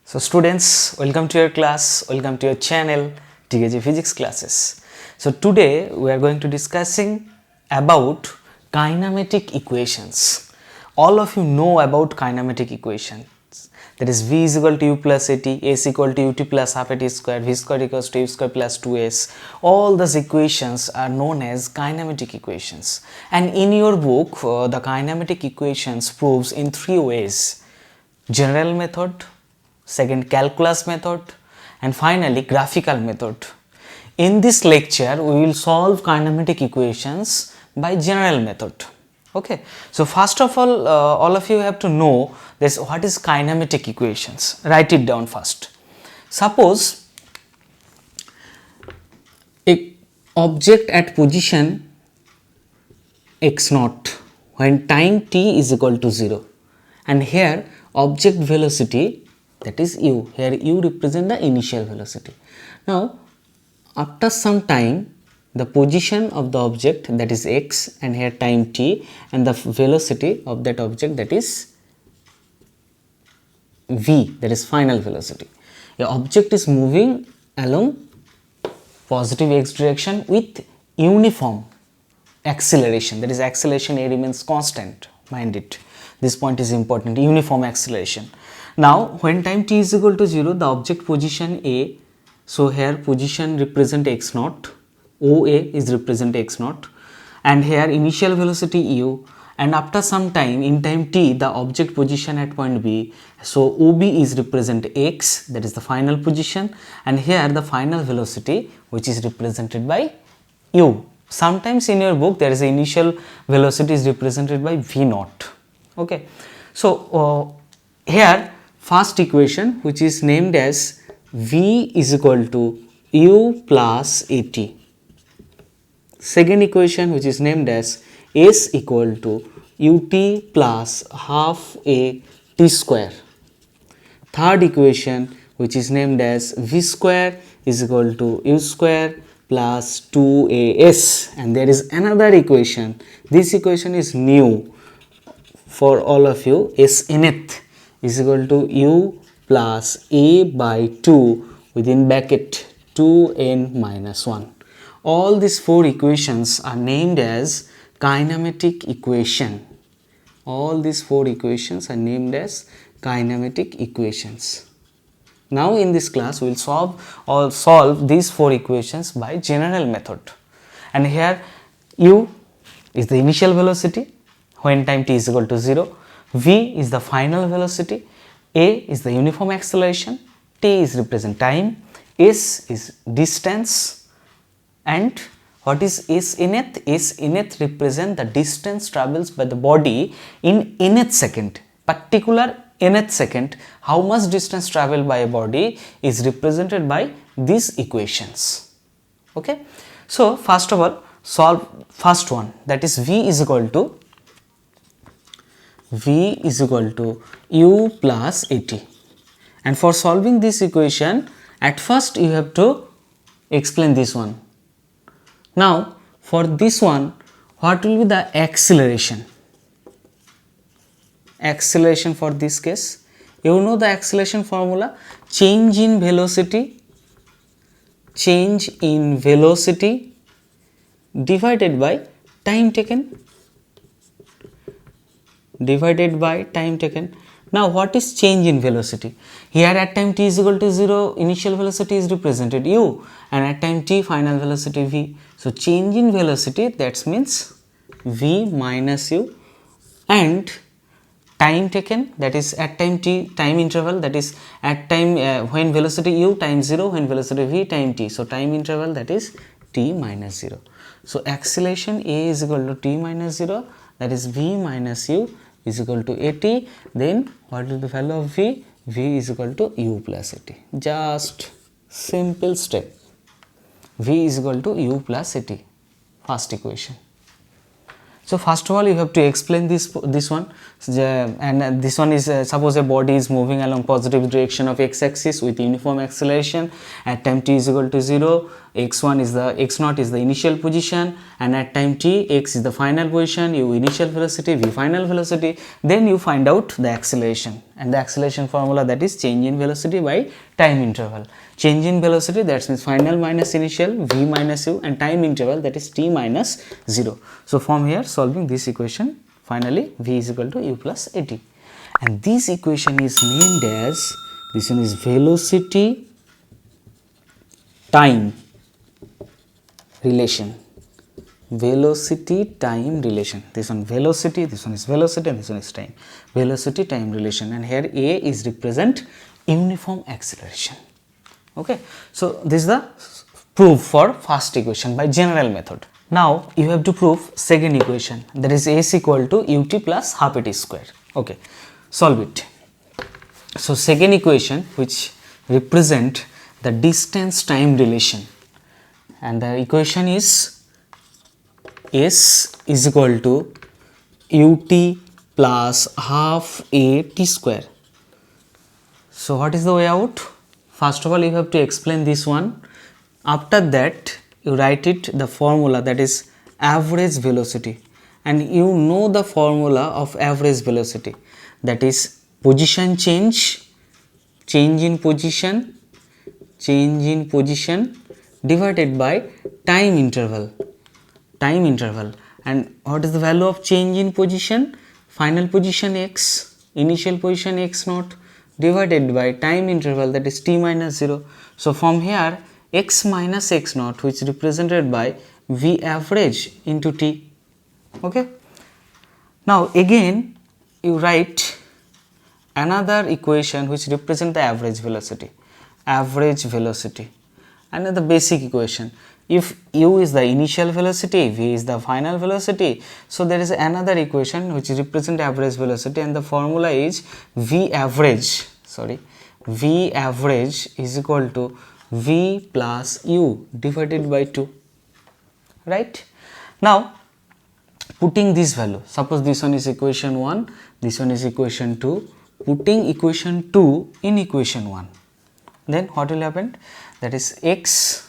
So students, welcome to your class, welcome to your channel TKG Physics classes. So today we are going to discussing about kinematic equations. All of you know about kinematic equations. That is V is equal to U plus AT, S equal to UT plus half AT square, V square equals to U square plus 2S. All those equations are known as kinematic equations. And in your book, the kinematic equations proves in three ways: general method, second calculus method, and finally graphical method. In this lecture we will solve kinematic equations by general method. Okay, so first of all of you have to know this: what is kinematic equations. Write it down first. Suppose a object at position x naught when time t is equal to 0, and here object velocity, that is u, here u represent the initial velocity. Now after some time the position of the object, that is x, and here time t, and the velocity of that object, that is v, that is final velocity. The object is moving along positive x direction with uniform acceleration, that is acceleration a remains constant, mind it, this point is important, uniform acceleration. Now when time t is equal to 0, the object position a, so here position represent x naught, OA is represent x naught, and here initial velocity u, and after some time in time t the object position at point b, so OB is represent x, that is the final position, and here the final velocity which is represented by u. Sometimes in your book there is a initial velocity is represented by v naught. Okay, so here first equation which is named as v is equal to u plus at, second equation which is named as s equal to ut plus half a t square, third equation which is named as v square is equal to u square plus 2as, and there is another equation, this equation is new for all of you, s nth is equal to u plus a by 2 within bracket 2n minus 1. All these four equations are named as kinematic equation. All these four equations are named as kinematic equations. Now in this class we will solve these four equations by general method, and here u is the initial velocity when time t is equal to 0, v is the final velocity, a is the uniform acceleration, t is represent time, s is distance, and what is s nth? S nth represent the distance travels by the body in nth second, particular nth second. How much distance traveled by a body is represented by these equations. Okay, so first of all solve first one, that is v is equal to u plus at, and for solving this equation at first you have to explain this one. Now for this one, what will be the acceleration? Acceleration for this case, you know the acceleration formula: change in velocity divided by time taken. Now what is change in velocity? Here at time t is equal to 0, initial velocity is represented u, and at time t final velocity v. So change in velocity, that means v minus u, and time taken, that is at time t, time interval, that is at time when velocity u time 0, when velocity v time t, so time interval, that is t minus 0. So acceleration a is equal to t minus 0, that is v minus u is equal to at. Then what will the value of v? V is equal to u plus at. Just simple step, v is equal to u plus at, first equation. So first of all you have to explain this one, and this one is suppose a body is moving along positive direction of x-axis with uniform acceleration at time t is equal to 0, x1 is the x0 is the initial position, and at time t x is the final position, u initial velocity, v final velocity. Then you find out the acceleration, and the acceleration formula, that is change in velocity by time interval. Change in velocity, that means final minus initial, v minus u, and time interval, that is t minus 0. So from here solving this equation, finally v is equal to u plus at, and this equation is named as, this one is velocity time relation. Velocity time relation. This one velocity, this one is velocity, and this one is time. Velocity time relation, and here a is represent uniform acceleration. Okay, so this is the proof for first equation by general method. Now you have to prove second equation, that is s equal to ut plus half at square. Okay, solve it. So second equation, which represent the distance time relation, and the equation is s is equal to ut plus half a t square. So what is the way out? First of all you have to explain this one. After that you write it the formula, that is average velocity, and you know the formula of average velocity, that is position change, change in position divided by time interval. And what is the value of change in position? Final position x, initial position x0 divided by time interval, that is t minus 0. So from here x minus x0, which is represented by v average into t. Okay, now again you write another equation which represent the average velocity, and the basic equation. If u is the initial velocity, v is the final velocity, so there is another equation which represent average velocity, and the formula is v average is equal to v plus u divided by 2, right? Now putting this value, suppose this one is equation 1, this one is equation 2, putting equation 2 in equation 1, then what will happen? That is x,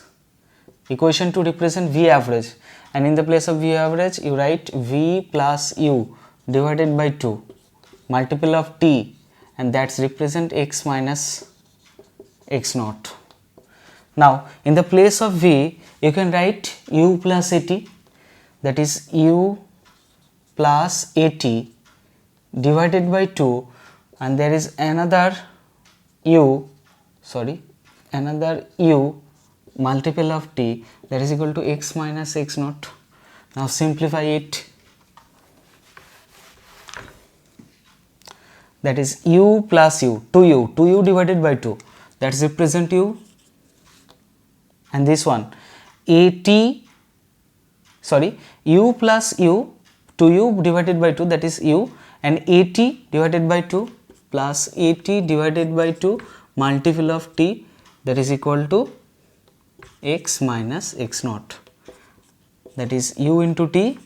equation 2 represent v average, and in the place of v average you write v plus u divided by 2, multiple of t, and that's represent x minus x0. Now in the place of v you can write u plus at, that is u plus at divided by 2, and there is another u multiple of t, that is equal to x minus x0. Now simplify it, that is u plus u, 2u divided by 2, that is represent u, and this one u plus u, 2u divided by 2, that is u, and at divided by 2 plus at divided by 2 multiple of t, that is equal to x minus x0, that is u into t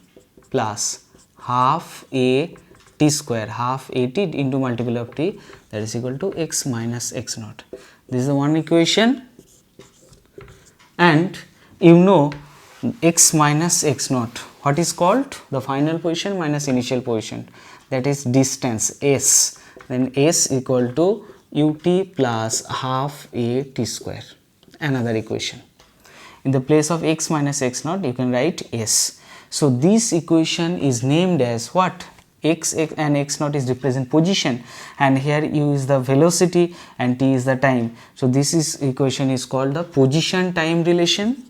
plus half a t square, half at into multiple of t, that is equal to x minus x0. This is the one equation, and you know x minus x0, what is called? The final position minus initial position, that is distance s, then s equal to ut plus half a t square, another equation. In the place of x minus x0 you can write s. So this equation is named as what? X and x0 is represent position, and here u is the velocity and t is the time. So this is equation is called the position time relation,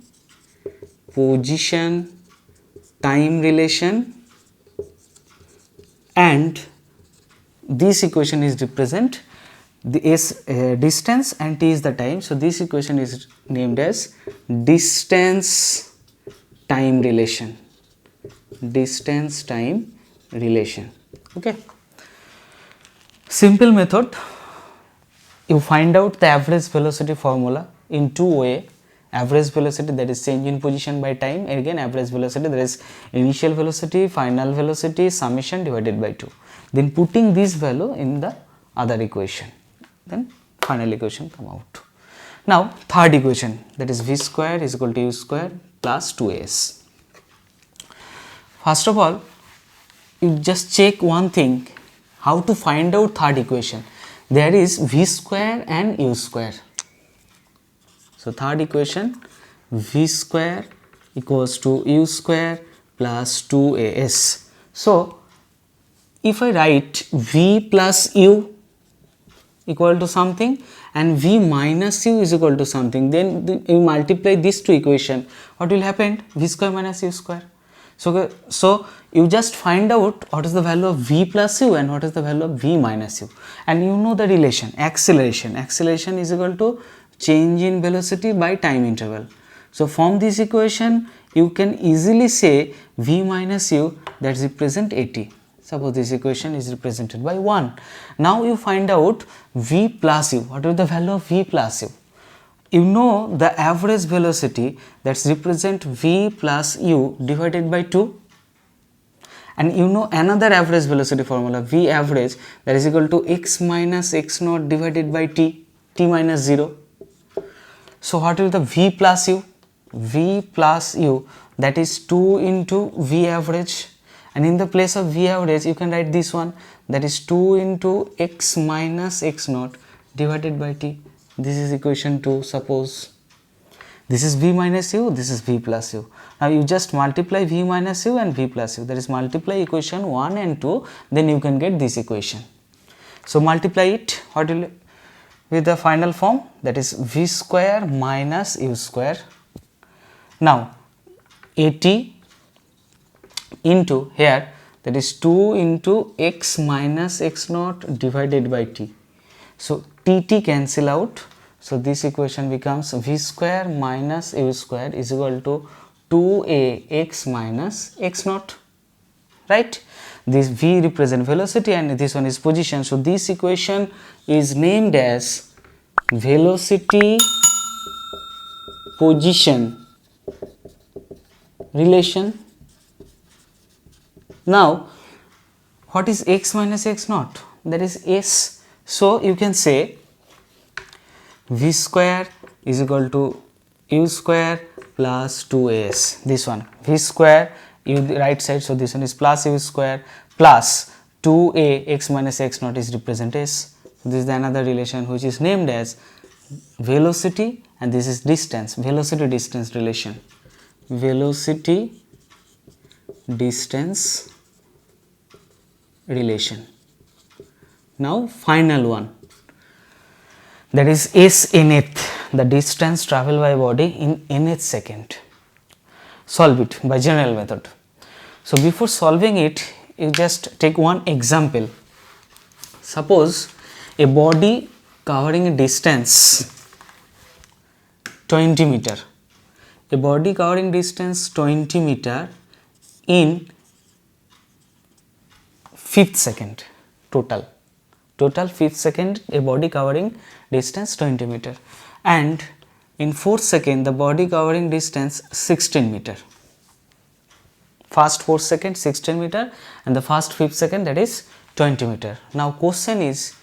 and this equation is represent the s distance and t is the time. So this equation is named as distance time relation. Okay, simple method. You find out the average velocity formula in two ways. average velocity, that is change in position by time, again average velocity, that is initial velocity, final velocity, summation divided by 2. Then putting this value in the other equation, then final equation come out. Now third equation, that is v square is equal to u square plus 2as. First of all, you just check one thing, how to find out third equation. There is v square and u square. So third equation, v square equals to u square plus 2as. So if I write v plus u equal to something and v minus u is equal to something, then you multiply these two equations, what will happen? V square minus u square. So you just find out what is the value of v plus u and what is the value of v minus u, and you know the relation acceleration. Acceleration is equal to change in velocity by time interval. So from this equation you can easily say v minus u that represent at. Suppose this equation is represented by 1. Now you find out v plus u. What is the value of v plus u? You know the average velocity, that's represent v plus u divided by 2, and you know another average velocity formula, v average, that is equal to x minus x naught divided by t minus 0. So what is the v plus u? V plus u, that is 2 into v average, and in the place of v average you can write this one, that is 2 into x minus x naught divided by t. This is equation 2. Suppose this is v minus u, this is v plus u. Now you just multiply v minus u and v plus u, that is multiply equation 1 and 2, then you can get this equation. So multiply it, what will with the final form, that is v square minus u square. Now at into here, that is 2 into x minus x naught divided by t. So t cancel out, so this equation becomes v square minus u square is equal to 2ax minus x naught, right? This v represent velocity and this one is position, so this equation is named as velocity position relation. Now what is x minus x naught? That is s. So you can say v square is equal to u square plus 2as. This one v square, u right side, so this one is plus u square plus 2a x minus x naught is represent s. This is another relation which is named as velocity, and this is distance, velocity distance relation, velocity distance relation. Now final one, that is s nth, the distance travelled by body in nth second. Solve it by general method. So before solving it, you just take one example. Suppose a body covering a distance 20 meter, a body covering distance 20 meter in 5th second, total 5th second, a body covering distance 20 meter, and in 4th second the body covering distance 16 meter. First 4th second 16 meter and the first 5th second, that is 20 meter. Now question is,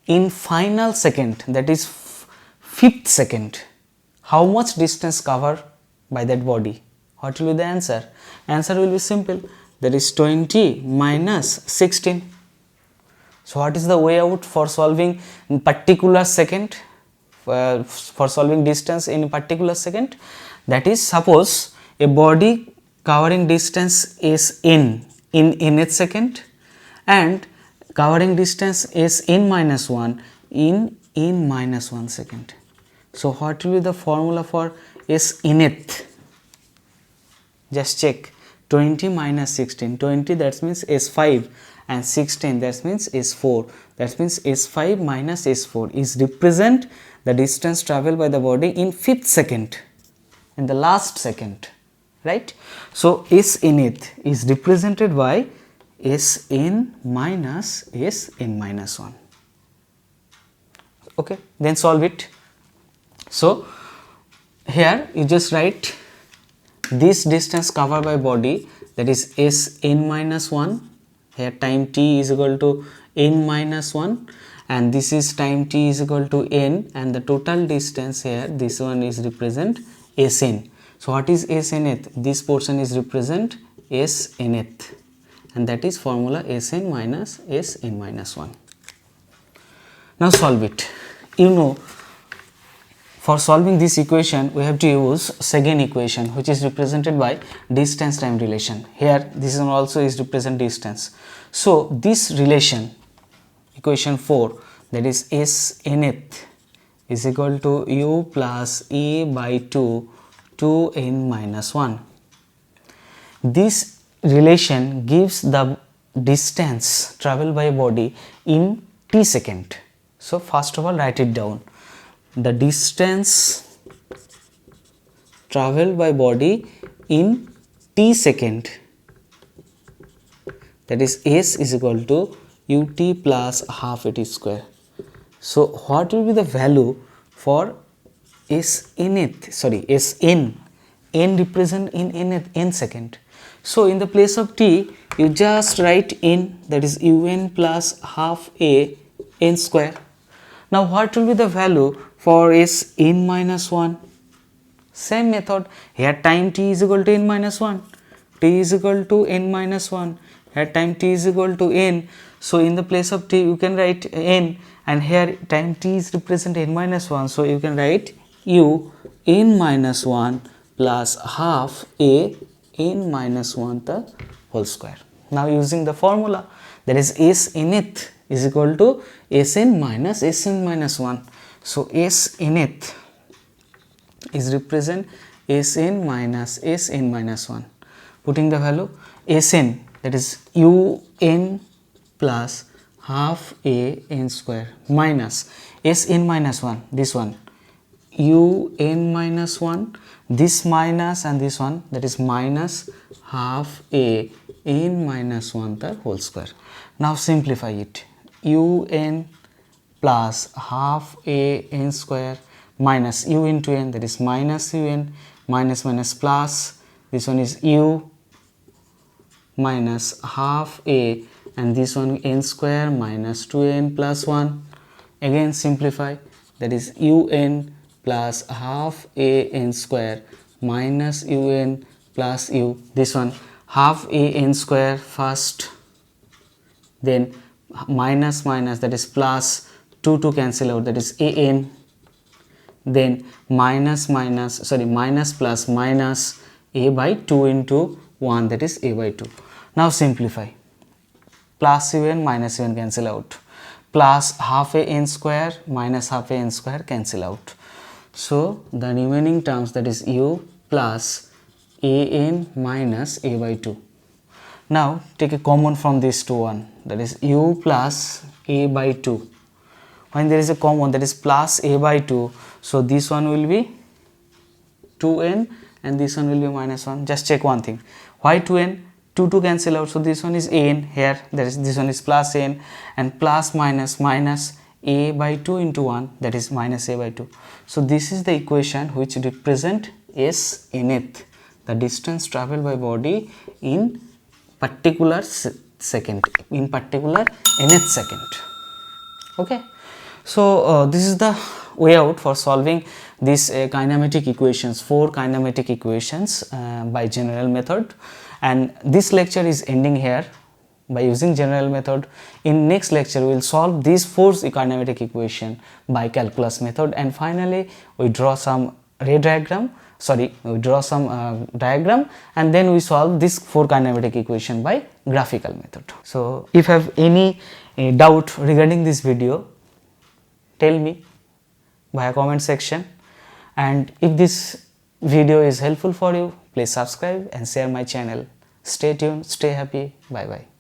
in final second, that is 5th second, how much distance covered by that body? What will be the answer? Answer will be simple, that is 20 minus 16. So what is the way out for solving in particular second, for solving distance in particular second? That is, suppose a body covering distance is in nth second and covering distance is n minus 1 in n minus 1 second. So what will be the formula for s nth? Just check, 20 minus 16, 20 that means s5 and 16 that means s4, that means s5 minus s4 is represent the distance travelled by the body in 5th second, in the last second, right? So s nth is represented by Sn minus Sn minus 1. Okay, then solve it. So here you just write this distance covered by body, that is Sn minus 1. Here time t is equal to n minus 1, and this is time t is equal to n, and the total distance here, this one is represent Sn. So what is Snth? This portion is represent Snth, and that is formula Sn minus Sn minus 1. Now solve it. You know, for solving this equation we have to use second equation, which is represented by distance time relation. Here this one also is represent distance. So this relation, equation 4, that is Snth is equal to u plus a by 2 to n minus 1. This relation gives the distance traveled by a body in t second. So first of all write it down. The distance traveled by body in t second, that is s is equal to ut plus half at square. So what will be the value for Sn? N represent in n second. So in the place of t you just write n, that is un plus half a n square. Now what will be the value for Sn minus 1? Same method. Here time t is equal to n minus 1. T is equal to n minus 1. Here time t is equal to n. So in the place of t you can write n, and here time t is represent n minus 1. So you can write u n minus 1 plus half a n minus 1 the whole square. Now using the formula, that is Snth is equal to Sn minus Sn minus 1. So Snth is represent Sn minus Sn minus 1. Putting the value Sn, that is un plus half a n square minus Sn minus 1, this one un minus 1, this minus and this one, that is minus half a n minus 1 the whole square. Now simplify it. Un plus half a n square minus u into n, that is minus un, minus minus plus, this one is u minus half a, and this one n square minus 2n plus 1. Again simplify, that is un plus half a n square minus un plus u, this one half a n square first, then minus minus, that is plus, 2 cancel out, that is a n, then minus minus, sorry, minus plus minus a by 2 into 1, that is a by 2. Now simplify, plus un minus un cancel out, plus half a n square minus half a n square cancel out. So the remaining terms, that is u plus a n minus a by 2. Now take a common from this to one, that is u plus a by 2. When there is a common, that is plus a by 2, so this one will be 2n and this one will be minus 1. Just check one thing, why 2n? 2 cancel out, so this one is an here, that is this one is plus n, and plus minus minus a by 2 into 1, that is minus a by 2. So this is the equation which represent Snth, the distance traveled by body in particular second, in particular nth second. Okay, so this is the way out for solving these kinematic equations, 4 kinematic equations by general method. And this lecture is ending here by using general method. In next lecture we will solve these 4 kinematic equation by calculus method, and finally we draw some ray diagram, we draw some diagram, and then we solve this 4 kinematic equation by graphical method. So if you have any doubt regarding this video, tell me via comment section, and if this video is helpful for you, please subscribe and share my channel. Stay tuned, stay happy, bye bye.